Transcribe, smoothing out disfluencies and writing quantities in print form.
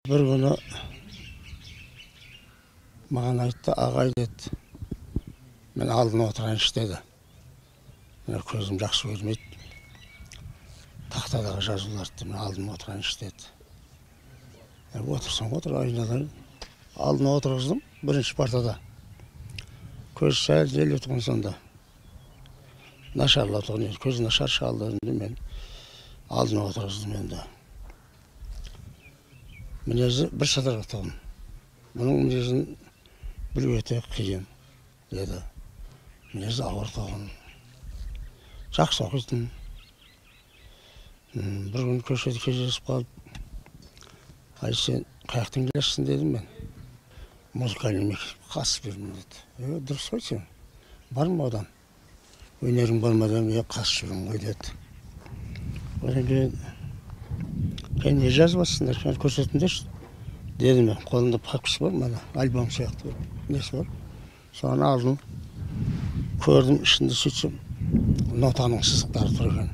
Bir günü mаған айтты, ағай деді, мен алдына отырайыншы деді. Мен көзім жақсы көрмейді. Тақтадағы жазуларды мен алдыма отырайыншы деді. Отырсам отыр, айналайын. Алдына отырғыздым, бірінші партада. Көз сәл желі тұғын сонда. Нашарлау тұғын еді, көзі нашар шалды. Мен алдына отырғыздым енді. Мінезі бір шыдырға тұғын. Мұның мінезін білу өте қиын деді. Мінезі ауыр тұғын. Жақсы оқитын. Bir gün köşede кездесіп қалып, ай сен қаяқтан келесің дедім мен. Музыкальный мектепке қатысып жүрмін деді. Дұрыс қой сен. Бар ма одан? Өнерің болмадан қатысып жүрмін ғой деді. Одан кейін не жазып жатсыңдар, көрсетіңдерші дедім мен. Қолымда папкасы бар, мана альбом сияқты несі бар. Соны алдым, көрдім, ішінде сөйтсем нотаның сызықтары тұр екен.